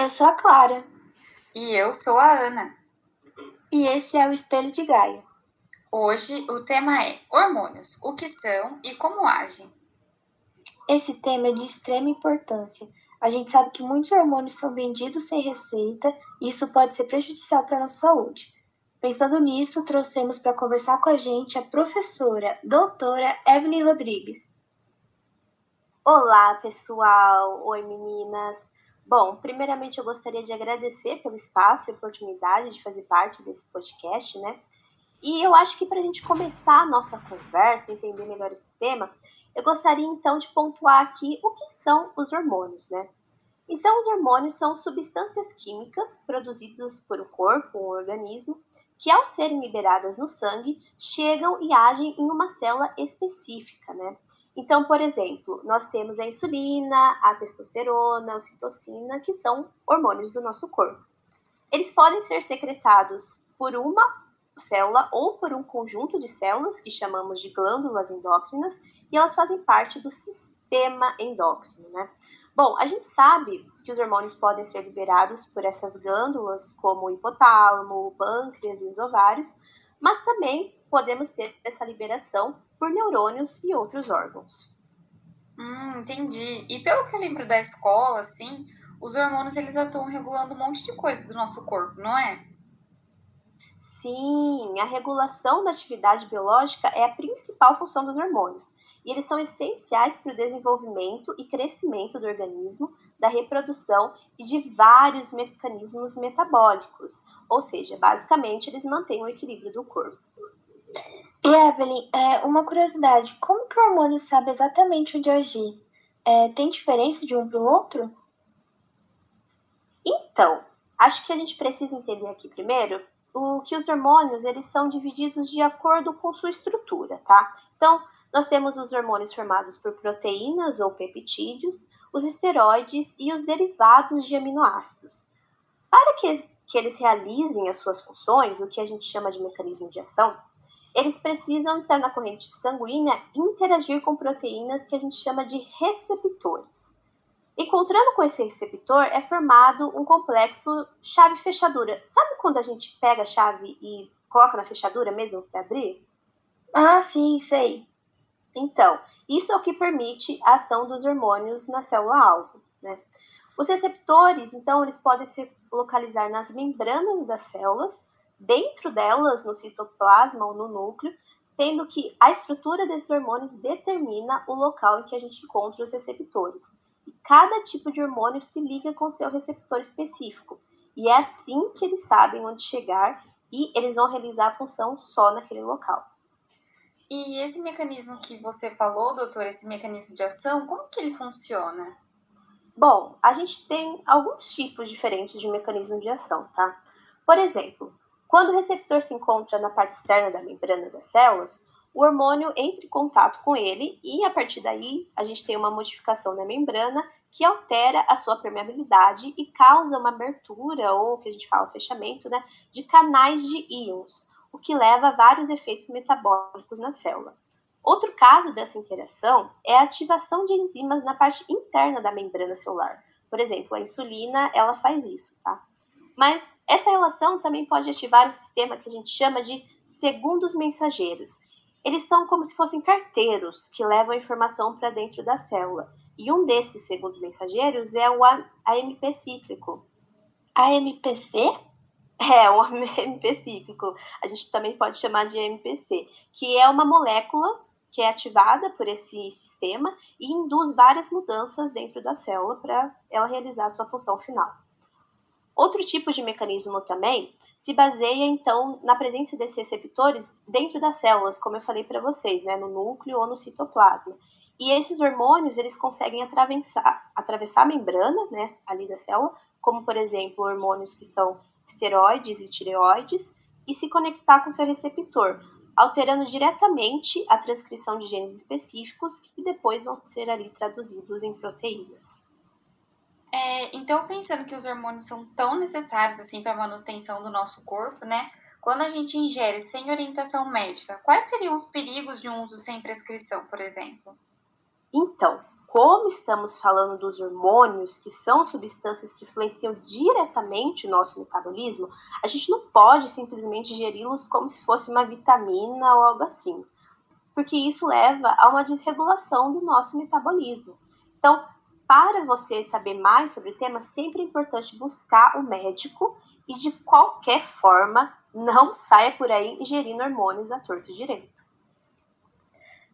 Eu sou a Clara. E eu sou a Ana. E esse é o Espelho de Gaia. Hoje o tema é hormônios, o que são e como agem. Esse tema é de extrema importância. A gente sabe que muitos hormônios são vendidos sem receita e isso pode ser prejudicial para a nossa saúde. Pensando nisso, trouxemos para conversar com a gente a professora, doutora Evelyn Rodrigues. Olá, pessoal! Oi, meninas! Bom, primeiramente eu gostaria de agradecer pelo espaço e oportunidade de fazer parte desse podcast, né? E eu acho que para a gente começar a nossa conversa, entender melhor esse tema, eu gostaria então de pontuar aqui o que são os hormônios, né? Então, os hormônios são substâncias químicas produzidas por o corpo, um organismo, que ao serem liberadas no sangue, chegam e agem em uma célula específica, né? Então, por exemplo, nós temos a insulina, a testosterona, a ocitocina, que são hormônios do nosso corpo. Eles podem ser secretados por uma célula ou por um conjunto de células, que chamamos de glândulas endócrinas, e elas fazem parte do sistema endócrino, né? Bom, a gente sabe que os hormônios podem ser liberados por essas glândulas, como o hipotálamo, o pâncreas e os ovários, mas também podemos ter essa liberação por neurônios e outros órgãos. Entendi. E pelo que eu lembro da escola, assim, os hormônios eles atuam regulando um monte de coisa do nosso corpo, não é? Sim, a regulação da atividade biológica é a principal função dos hormônios. E eles são essenciais para o desenvolvimento e crescimento do organismo, da reprodução e de vários mecanismos metabólicos. Ou seja, basicamente, eles mantêm o equilíbrio do corpo. E Evelyn, uma curiosidade, como que o hormônio sabe exatamente onde agir? Tem diferença de um para o outro? Então, acho que a gente precisa entender aqui primeiro que os hormônios eles são divididos de acordo com sua estrutura, tá? Então, nós temos os hormônios formados por proteínas ou peptídeos, os esteroides e os derivados de aminoácidos. Para que eles realizem as suas funções, o que a gente chama de mecanismo de ação, eles precisam estar na corrente sanguínea e interagir com proteínas que a gente chama de receptores. Encontrando com esse receptor é formado um complexo chave-fechadura. Sabe quando a gente pega a chave e coloca na fechadura mesmo para abrir? Ah, sim, sei. Então, isso é o que permite a ação dos hormônios na célula-alvo, né? Os receptores, então, eles podem se localizar nas membranas das células, dentro delas, no citoplasma ou no núcleo, sendo que a estrutura desses hormônios determina o local em que a gente encontra os receptores. E cada tipo de hormônio se liga com seu receptor específico. E é assim que eles sabem onde chegar e eles vão realizar a função só naquele local. E esse mecanismo que você falou, doutor, esse mecanismo de ação, como que ele funciona? Bom, a gente tem alguns tipos diferentes de mecanismo de ação, tá? Por exemplo, quando o receptor se encontra na parte externa da membrana das células, o hormônio entra em contato com ele e, a partir daí, a gente tem uma modificação na membrana que altera a sua permeabilidade e causa uma abertura, ou o que a gente fala fechamento, né, de canais de íons, o que leva a vários efeitos metabólicos na célula. Outro caso dessa interação é a ativação de enzimas na parte interna da membrana celular. Por exemplo, a insulina, ela faz isso, tá? Mas essa relação também pode ativar um sistema que a gente chama de segundos mensageiros. Eles são como se fossem carteiros que levam a informação para dentro da célula. E um desses segundos mensageiros é o AMP cíclico. AMPC? O AMP cíclico. A gente também pode chamar de AMPC, que é uma molécula que é ativada por esse sistema e induz várias mudanças dentro da célula para ela realizar a sua função final. Outro tipo de mecanismo também se baseia, então, na presença desses receptores dentro das células, como eu falei para vocês, né, no núcleo ou no citoplasma. E esses hormônios, eles conseguem atravessar a membrana, né, ali da célula, como, por exemplo, hormônios que são esteroides e tireoides, e se conectar com seu receptor, alterando diretamente a transcrição de genes específicos que depois vão ser ali traduzidos em proteínas. Então, pensando que os hormônios são tão necessários assim para a manutenção do nosso corpo, né? Quando a gente ingere sem orientação médica, quais seriam os perigos de um uso sem prescrição, por exemplo? Então, como estamos falando dos hormônios, que são substâncias que influenciam diretamente o nosso metabolismo, a gente não pode simplesmente ingeri-los como se fosse uma vitamina ou algo assim, porque isso leva a uma desregulação do nosso metabolismo. Então, para você saber mais sobre o tema, sempre é importante buscar o médico e, de qualquer forma, não saia por aí ingerindo hormônios à torto e direito.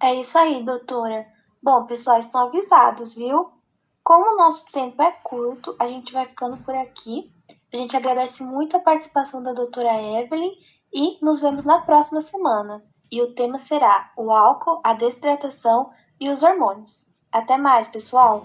É isso aí, doutora. Bom, pessoal, estão avisados, viu? Como o nosso tempo é curto, a gente vai ficando por aqui. A gente agradece muito a participação da doutora Evelyn e nos vemos na próxima semana. E o tema será o álcool, a desidratação e os hormônios. Até mais, pessoal!